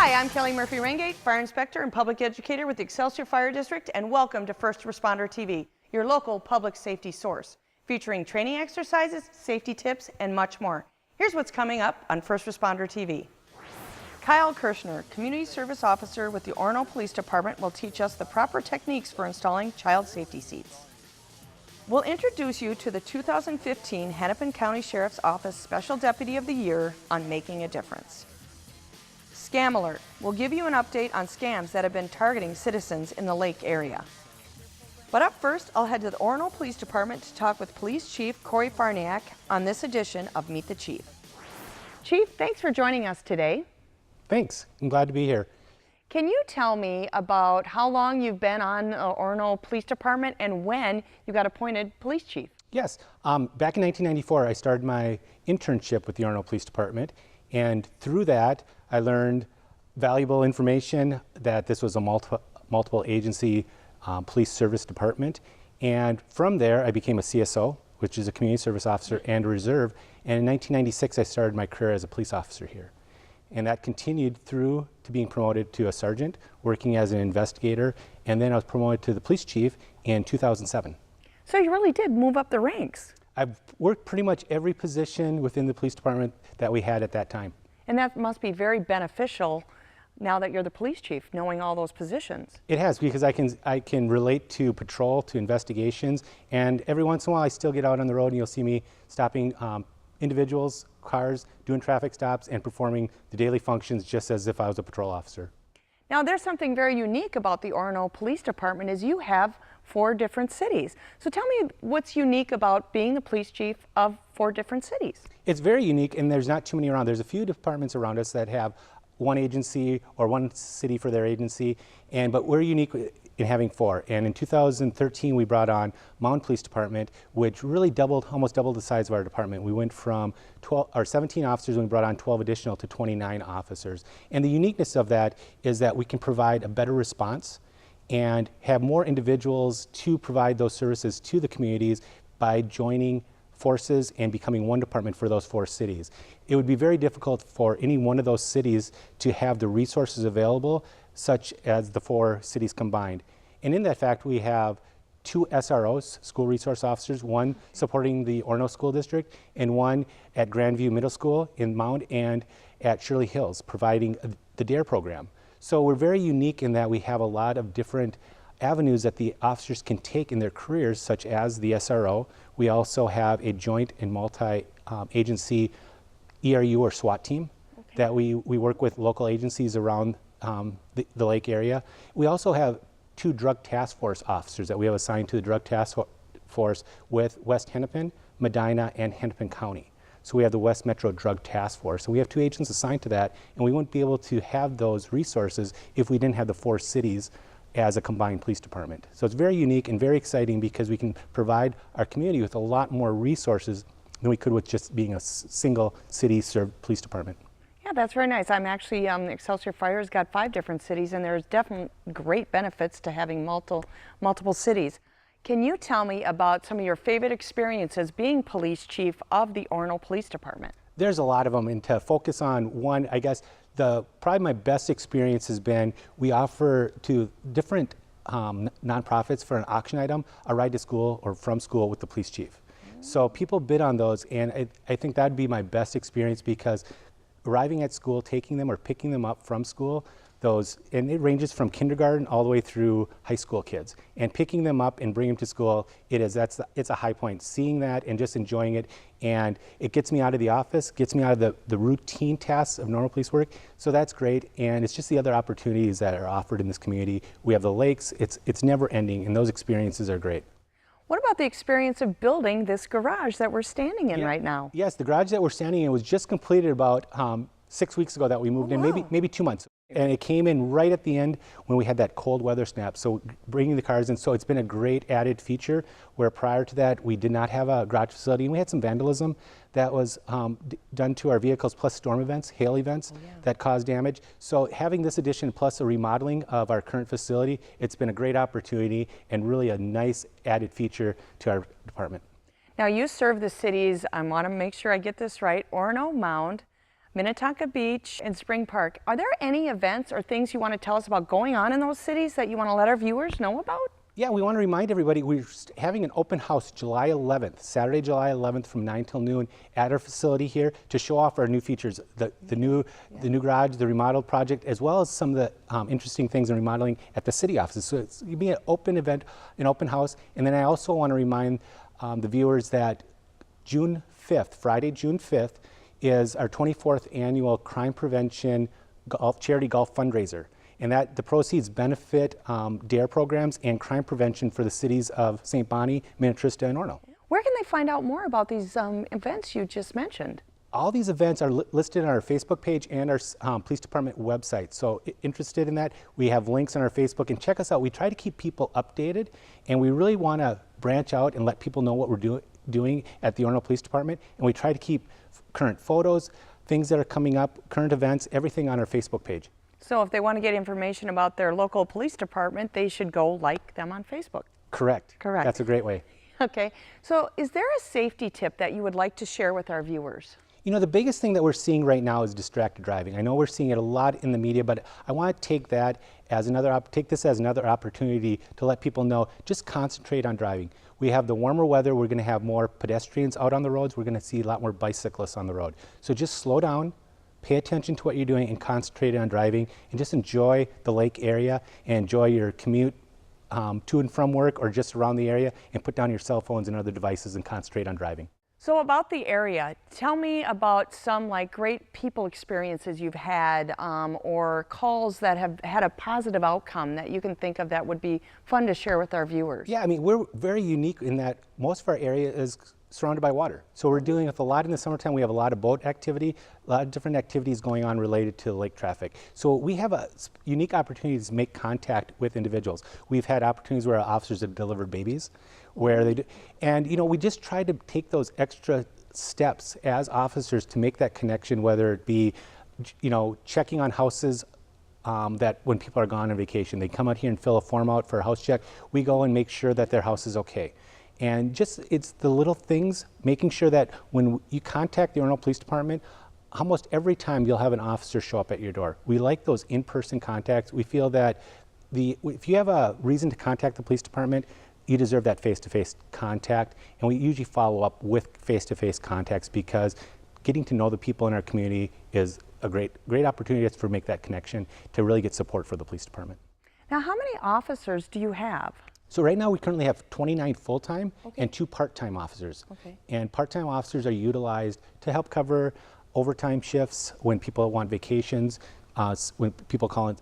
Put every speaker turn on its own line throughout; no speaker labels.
Hi, I'm Kellie Murphy-Ringate, Fire Inspector and Public Educator with the Excelsior Fire District, and welcome to First Responder TV, your local public safety source, featuring training exercises, safety tips, and much more. Here's what's coming up on First Responder TV. Kyle Kirshner, Community Service Officer with the Orono Police Department, will teach us the proper techniques for installing child safety seats. We'll introduce you to the 2015 Hennepin County Sheriff's Office Special Deputy of the Year on Making a Difference. Scam Alert will give you an update on scams that have been targeting citizens in the lake area. But up first, I'll head to the Orono Police Department to talk with Police Chief Correy Farniok on this edition of Meet the Chief. Chief, thanks for joining us today.
Thanks. I'm glad to be here.
Can you tell me about how long you've been on the Orono Police Department and when you got appointed police chief?
Yes. Back in 1994, I started my internship with the Orono Police Department, and through that, I learned valuable information that this was a multiple agency police service department. And from there, I became a CSO, which is a community service officer, and a reserve. And in 1996, I started my career as a police officer here. And that continued through to being promoted to a sergeant, working as an investigator, and then I was promoted to the police chief in 2007.
So you really did move up the ranks.
I've worked pretty much every position within the police department that we had at that time.
And that must be very beneficial now that you're the police chief, knowing all those positions.
It has, because I can relate to patrol, to investigations, and every once in a while I still get out on the road and you'll see me stopping individuals, cars, doing traffic stops, and performing the daily functions just as if I was a patrol officer.
Now there's something very unique about the Orono Police Department is you have 4 different cities. So tell me what's unique about being the police chief of 4 different cities. It's
very unique, and there's not too many around. There's a few departments around us that have one agency or one city for their agency, but we're unique in having 4. And in 2013, we brought on Mountain Police Department, which really almost doubled the size of our department. We went from 17 officers when we brought on 12 additional to 29 officers. And the uniqueness of that is that we can provide a better response and have more individuals to provide those services to the communities by joining forces and becoming one department for those 4 cities. It would be very difficult for any one of those cities to have the resources available such as the 4 cities combined. And in that fact, we have 2 SROs, school resource officers, one supporting the Orono School District and one at Grandview Middle School in Mount and at Shirley Hills, providing the DARE program. So we're very unique in that we have a lot of different avenues that the officers can take in their careers, such as the SRO. We also have a joint and multi-agency ERU or SWAT team that we work with local agencies around the lake area. We also have 2 drug task force officers that we have assigned to the drug task force with West Hennepin, Medina, and Hennepin County. So we have the West Metro Drug Task Force. So we have 2 agents assigned to that, and we wouldn't be able to have those resources if we didn't have the 4 cities as a combined police department. So it's very unique and very exciting because we can provide our community with a lot more resources than we could with just being a single city-served police department.
Yeah, that's very nice. I'm actually, Excelsior Fire's got 5 different cities, and there's definitely great benefits to having multiple cities. Can you tell me about some of your favorite experiences being police chief of the Orono Police Department?
There's a lot of them, and to focus on one, I guess probably my best experience has been we offer to different nonprofits for an auction item a ride to school or from school with the police chief. So people bid on those, and I think that'd be my best experience because arriving at school, taking them or picking them up from school, and it ranges from kindergarten all the way through high school kids. And picking them up and bringing them to school, it's a high point. Seeing that and just enjoying it, and it gets me out of the office, gets me out of the routine tasks of normal police work. So that's great, and it's just the other opportunities that are offered in this community. We have the lakes, it's never ending, and those experiences are great.
What about the experience of building this garage that we're standing in right now?
Yes, the garage that we're standing in was just completed about 6 weeks ago that we moved in, maybe 2 months. And it came in right at the end when we had that cold weather snap. So bringing the cars in, so it's been a great added feature where prior to that we did not have a garage facility, and we had some vandalism that was done to our vehicles, plus storm events, hail events that caused damage. So having this addition plus a remodeling of our current facility, it's been a great opportunity and really a nice added feature to our department.
Now you serve the cities, I want to make sure I get this right, Orono, Mound, Minnetonka Beach, and Spring Park. Are there any events or things you want to tell us about going on in those cities that you want to let our viewers know about?
Yeah, we want to remind everybody we're having an open house July 11th, Saturday, July 11th from 9 till noon at our facility here to show off our new features, the new garage, the remodeled project, as well as some of the interesting things in remodeling at the city offices. So it's going to be an open event, an open house. And then I also want to remind the viewers that June 5th, Friday, June 5th, is our 24th annual crime prevention charity golf fundraiser. And that the proceeds benefit DARE programs and crime prevention for the cities of St. Bonnie, Minnetrista, and Orono.
Where can they find out more about these events you just mentioned?
All these events are listed on our Facebook page and our police department website. So interested in that, we have links on our Facebook, and check us out. We try to keep people updated, and we really want to branch out and let people know what we're doing at the Orono Police Department. And we try to keep current photos, things that are coming up, current events, everything on our Facebook page.
So if they want to get information about their local police department, they should go like them on Facebook.
Correct.
Correct.
That's a great way.
Okay. So is there a safety tip that you would like to share with our viewers?
You know, the biggest thing that we're seeing right now is distracted driving. I know we're seeing it a lot in the media, but I want to take this as another opportunity to let people know, just concentrate on driving. We have the warmer weather, we're going to have more pedestrians out on the roads, we're going to see a lot more bicyclists on the road. So just slow down, pay attention to what you're doing, and concentrate on driving, and just enjoy the lake area and enjoy your commute to and from work or just around the area, and put down your cell phones and other devices and concentrate on driving.
So about the area, tell me about some great people experiences you've had or calls that have had a positive outcome that you can think of that would be fun to share with our viewers.
Yeah, I mean, we're very unique in that most of our area is surrounded by water. So we're dealing with a lot in the summertime. We have a lot of boat activity, a lot of different activities going on related to lake traffic. So we have a unique opportunity to make contact with individuals. We've had opportunities where our officers have delivered babies, where they do, and you know, we just try to take those extra steps as officers to make that connection, whether it be, you know, checking on houses that when people are gone on vacation, they come out here and fill a form out for a house check. We go and make sure that their house is okay. And just, it's the little things, making sure that when you contact the Orono Police Department, almost every time you'll have an officer show up at your door. We like those in-person contacts. We feel that if you have a reason to contact the police department, you deserve that face-to-face contact. And we usually follow up with face-to-face contacts because getting to know the people in our community is a great opportunity for make that connection to really get support for the police department.
Now, how many officers do you have?
So right now we currently have 29 full-time and 2 part-time officers.
Okay.
And part-time officers are utilized to help cover overtime shifts when people want vacations, when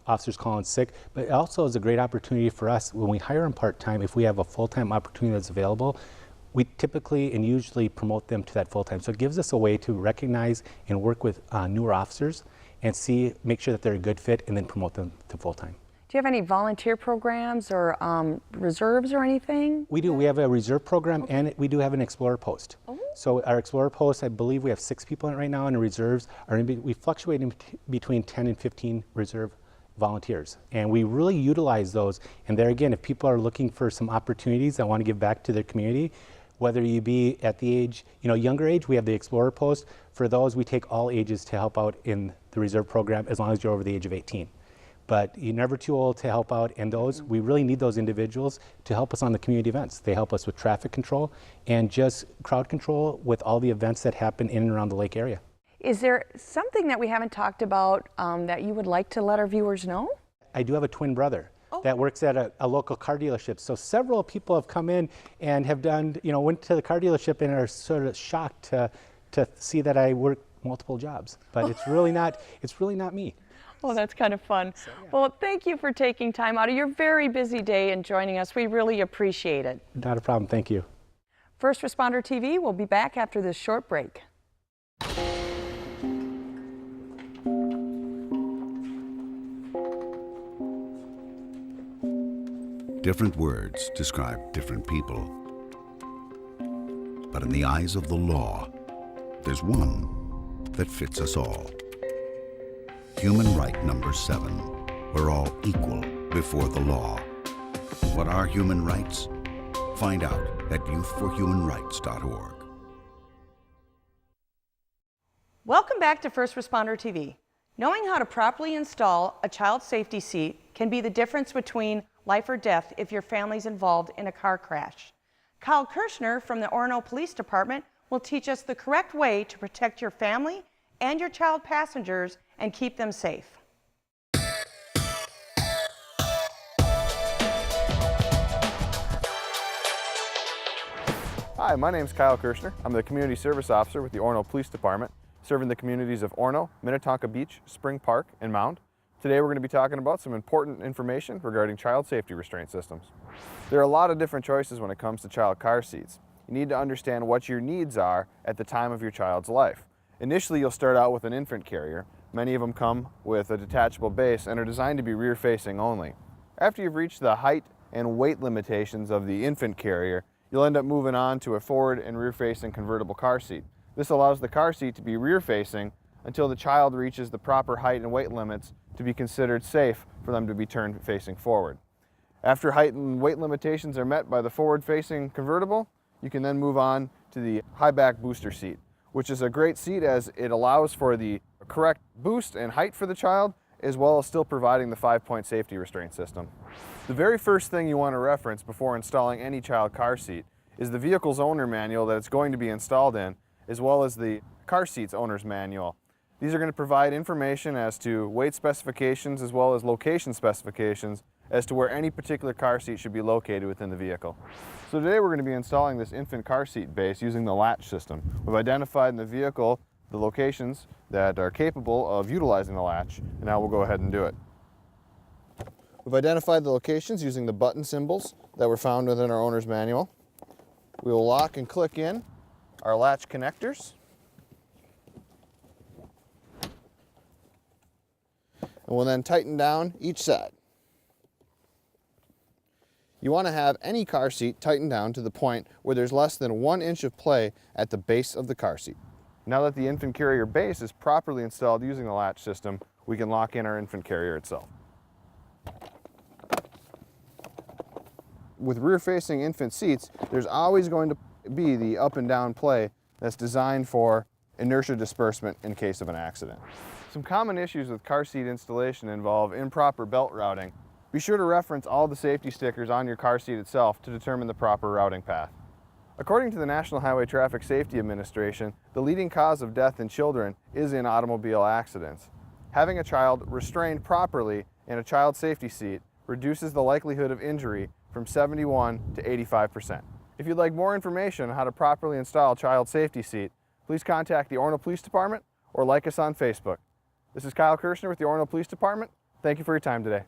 officers call in sick. But it also is a great opportunity for us when we hire them part-time. If we have a full-time opportunity that's available, we typically and usually promote them to that full-time. So it gives us a way to recognize and work with newer officers and make sure that they're a good fit, and then promote them to full-time.
Do you have any volunteer programs or reserves or anything?
We do. We have a reserve program, and we do have an Explorer post. Oh. So our Explorer post, I believe we have 6 people in it right now, and the reserves we fluctuate in between 10 and 15 reserve volunteers. And we really utilize those. And there again, if people are looking for some opportunities that want to give back to their community, whether you be at the age, younger age, we have the Explorer post. For those, we take all ages to help out in the reserve program as long as you're over the age of 18. But you're never too old to help out, and we really need those individuals to help us on the community events. They help us with traffic control and just crowd control with all the events that happen in and around the lake area.
Is there something that we haven't talked about that you would like to let our viewers know?
I do have a twin brother that works at a local car dealership. So several people have come in and have done, went to the car dealership and are sort of shocked to see that I work multiple jobs. But it's really not me.
Well, that's kind of fun. So, yeah. Well, thank you for taking time out of your very busy day and joining us. We really appreciate it.
Not a problem. Thank you.
First Responder TV will be back after this short break.
Different words describe different people. But in the eyes of the law, there's one that fits us all. Human right number 7. We're all equal before the law. What are human rights? Find out at youthforhumanrights.org.
Welcome back to First Responder TV. Knowing how to properly install a child safety seat can be the difference between life or death if your family's involved in a car crash. Kyle Kirshner from the Orono Police Department will teach us the correct way to protect your family and your child passengers and keep them safe.
Hi, my name is Kyle Kirshner. I'm the Community Service Officer with the Orono Police Department, serving the communities of Orono, Minnetonka Beach, Spring Park, and Mound. Today we're going to be talking about some important information regarding child safety restraint systems. There are a lot of different choices when it comes to child car seats. You need to understand what your needs are at the time of your child's life. Initially, you'll start out with an infant carrier. Many of them come with a detachable base and are designed to be rear-facing only. After you've reached the height and weight limitations of the infant carrier, you'll end up moving on to a forward and rear-facing convertible car seat. This allows the car seat to be rear-facing until the child reaches the proper height and weight limits to be considered safe for them to be turned facing forward. After height and weight limitations are met by the forward-facing convertible, you can then move on to the high-back booster seat, which is a great seat as it allows for the correct boost and height for the child, as well as still providing the 5-point safety restraint system. The very first thing you want to reference before installing any child car seat is the vehicle's owner manual that it's going to be installed in, as well as the car seat's owner's manual. These are going to provide information as to weight specifications as well as location specifications as to where any particular car seat should be located within the vehicle. So today we're going to be installing this infant car seat base using the latch system. We've identified in the vehicle the locations that are capable of utilizing the latch, and now we'll go ahead and do it. We've identified the locations using the button symbols that were found within our owner's manual. We will lock and click in our latch connectors. And we'll then tighten down each side. You want to have any car seat tightened down to the point where there's less than 1 inch of play at the base of the car seat. Now that the infant carrier base is properly installed using the latch system, we can lock in our infant carrier itself. With rear-facing infant seats, there's always going to be the up and down play that's designed for inertia disbursement in case of an accident. Some common issues with car seat installation involve improper belt routing. Be sure to reference all the safety stickers on your car seat itself to determine the proper routing path. According to the National Highway Traffic Safety Administration, the leading cause of death in children is in automobile accidents. Having a child restrained properly in a child safety seat reduces the likelihood of injury from 71 to 85%. If you'd like more information on how to properly install a child safety seat, please contact the Orono Police Department or like us on Facebook. This is Kyle Kirshner with the Orono Police Department. Thank you for your time today.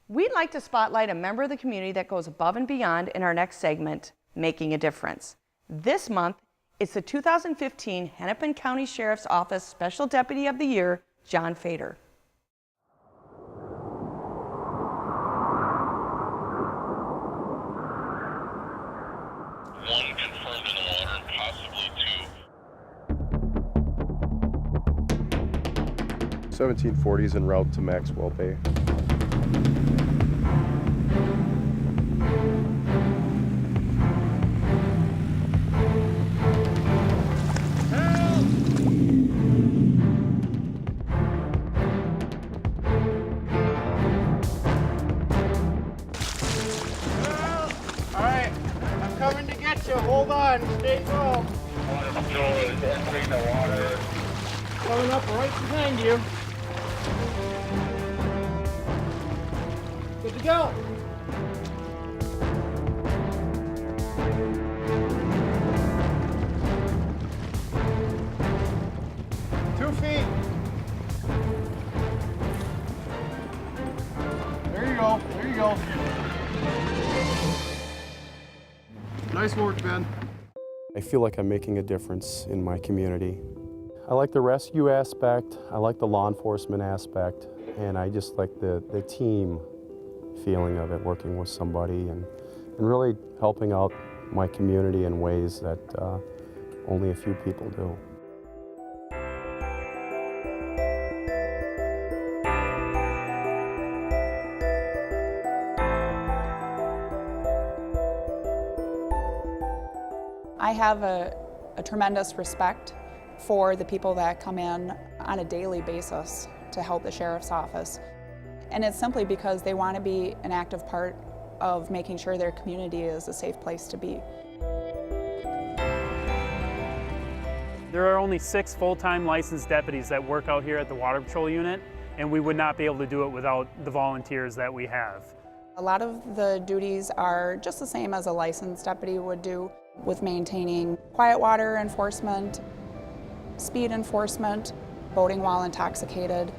We'd like to spotlight a member of the community that goes above and beyond in our next segment, Making a Difference. This month, it's the 2015 Hennepin County Sheriff's Office Special Deputy of the Year, John Feyder.
One confirmed in the water and possibly two.
1740s en route to Maxwell Bay.
Hold on, stay calm.
Entering the water.
Coming up right behind you. Good to go. Two feet. There you go. There you go. Nice work, Ben.
I feel like I'm making a difference in my community. I like the rescue aspect, I like the law enforcement aspect, and I just like the team feeling of it, working with somebody and really helping out my community in ways that only a few people do.
I have a tremendous respect for the people that come in on a daily basis to help the sheriff's office. And it's simply because they want to be an active part of making sure their community is a safe place to be.
There are only 6 full-time licensed deputies that work out here at the Water Patrol unit, and we would not be able to do it without the volunteers that we have.
A lot of the duties are just the same as a licensed deputy would do, with maintaining quiet water enforcement, speed enforcement, boating while intoxicated,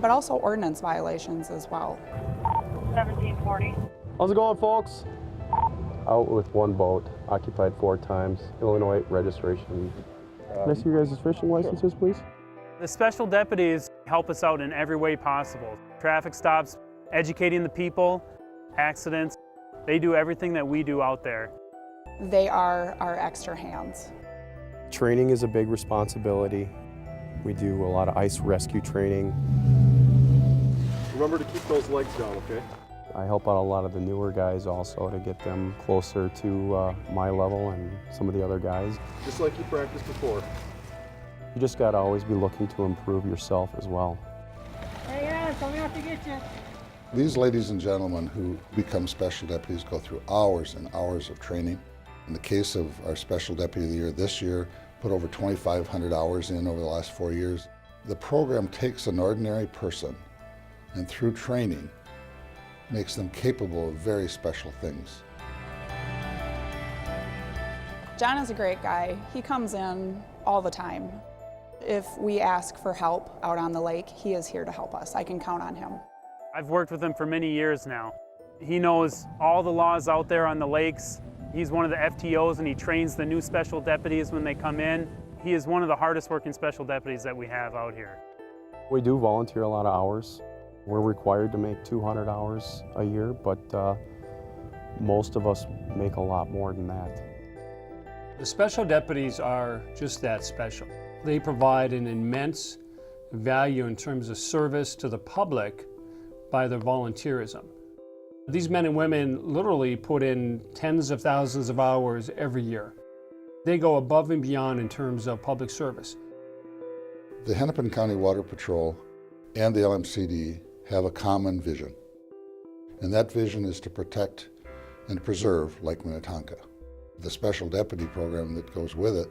but also ordinance violations as well.
1740.
How's it going, folks? Out with one boat, occupied 4 times, Illinois registration. Can I see your guys' fishing licenses, please?
The special deputies help us out in every way possible. Traffic stops, educating the people, accidents. They do everything that we do out there.
They are our extra hands.
Training is a big responsibility. We do a lot of ice rescue training.
Remember to keep those legs down, okay?
I help out a lot of the newer guys also to get them closer to my level and some of the other guys.
Just like you practiced before.
You just gotta always be looking to improve yourself as well.
These ladies and gentlemen who become special deputies go through hours and hours of training. In the case of our Special Deputy of the Year this year, put over 2,500 hours in over the last 4 years. The program takes an ordinary person and through training makes them capable of very special things.
John is a great guy. He comes in all the time. If we ask for help out on the lake, he is here to help us. I can count on him.
I've worked with him for many years now. He knows all the laws out there on the lakes. He's one of the FTOs and he trains the new special deputies when they come in. He is one of the hardest working special deputies that we have out here.
We do volunteer a lot of hours. We're required to make 200 hours a year, but most of us make a lot more than that.
The special deputies are just that special. They provide an immense value in terms of service to the public by their volunteerism. These men and women literally put in tens of thousands of hours every year. They go above and beyond in terms of public service.
The Hennepin County Water Patrol and the LMCD have a common vision, and that vision is to protect and preserve Lake Minnetonka. The special deputy program that goes with it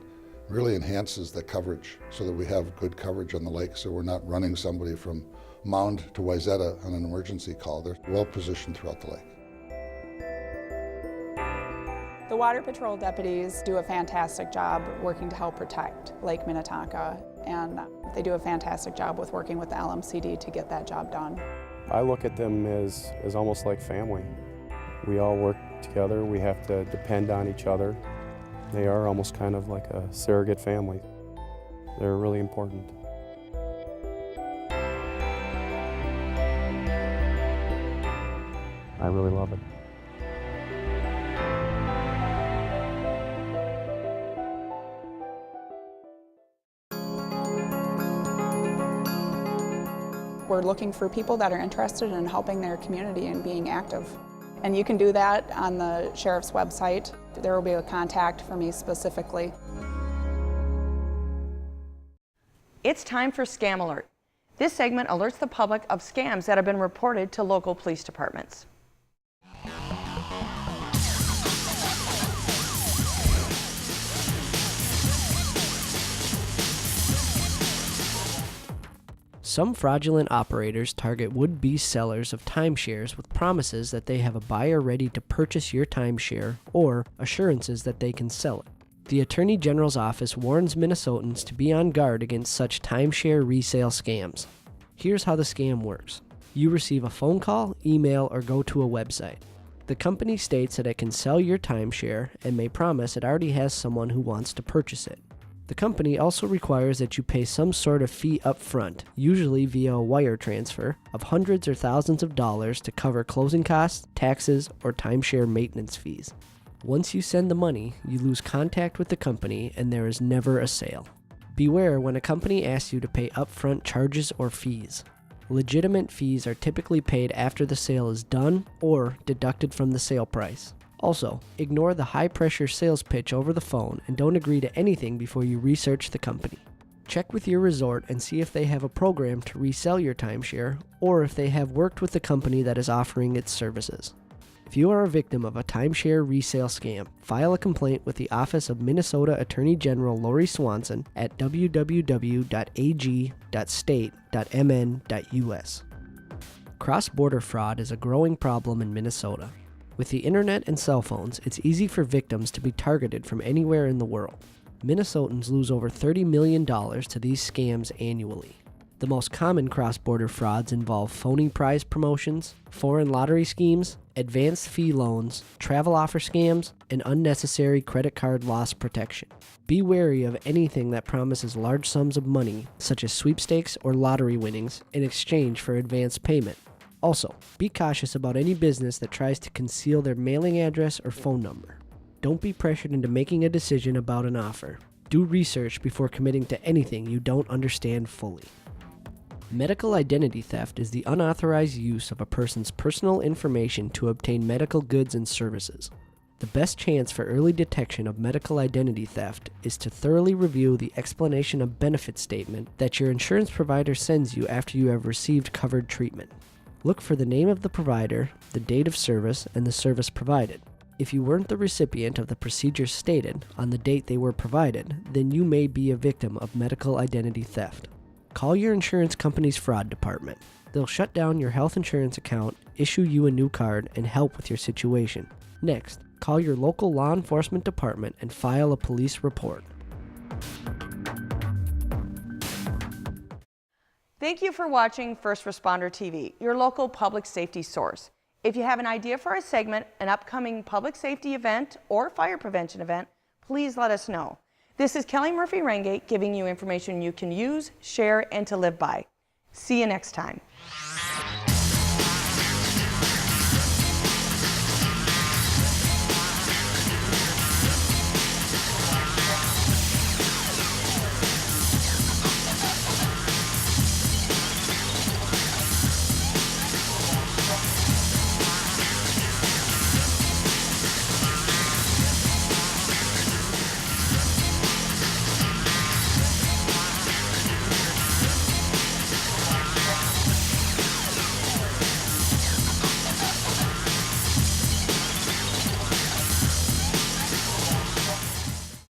really enhances the coverage so that we have good coverage on the lake, so we're not running somebody from Mound to Wayzata on an emergency call. They're well positioned throughout the lake.
The Water Patrol deputies do a fantastic job working to help protect Lake Minnetonka, and they do a fantastic job with working with the LMCD to get that job done.
I look at them as almost like family. We all work together, we have to depend on each other. They are almost kind of like a surrogate family. They're really important. I really love it.
We're looking for people that are interested in helping their community and being active. And you can do that on the sheriff's website. There will be a contact for me specifically.
It's time for Scam Alert. This segment alerts the public of scams that have been reported to local police departments.
Some fraudulent operators target would-be sellers of timeshares with promises that they have a buyer ready to purchase your timeshare or assurances that they can sell it. The Attorney General's office warns Minnesotans to be on guard against such timeshare resale scams. Here's how the scam works. You receive a phone call, email, or go to a website. The company states that it can sell your timeshare and may promise it already has someone who wants to purchase it. The company also requires that you pay some sort of fee up front, usually via a wire transfer, of hundreds or thousands of dollars to cover closing costs, taxes, or timeshare maintenance fees. Once you send the money, you lose contact with the company and there is never a sale. Beware when a company asks you to pay upfront charges or fees. Legitimate fees are typically paid after the sale is done or deducted from the sale price. Also, ignore the high-pressure sales pitch over the phone and don't agree to anything before you research the company. Check with your resort and see if they have a program to resell your timeshare or if they have worked with the company that is offering its services. If you are a victim of a timeshare resale scam, file a complaint with the Office of Minnesota Attorney General Lori Swanson at www.ag.state.mn.us. Cross-border fraud is a growing problem in Minnesota. With the internet and cell phones, it's easy for victims to be targeted from anywhere in the world. Minnesotans lose over $30 million to these scams annually. The most common cross-border frauds involve phony prize promotions, foreign lottery schemes, advanced fee loans, travel offer scams, and unnecessary credit card loss protection. Be wary of anything that promises large sums of money, such as sweepstakes or lottery winnings, in exchange for advance payment. Also, be cautious about any business that tries to conceal their mailing address or phone number. Don't be pressured into making a decision about an offer. Do research before committing to anything you don't understand fully. Medical identity theft is the unauthorized use of a person's personal information to obtain medical goods and services. The best chance for early detection of medical identity theft is to thoroughly review the explanation of benefit statement that your insurance provider sends you after you have received covered treatment. Look for the name of the provider, the date of service, and the service provided. If you weren't the recipient of the procedures stated on the date they were provided, then you may be a victim of medical identity theft. Call your insurance company's fraud department. They'll shut down your health insurance account, issue you a new card, and help with your situation. Next, call your local law enforcement department and file a police report.
Thank you for watching First Responder TV, your local public safety source. If you have an idea for a segment, an upcoming public safety event, or fire prevention event, please let us know. This is Kellie Murphy-Ringate giving you information you can use, share, and to live by. See you next time.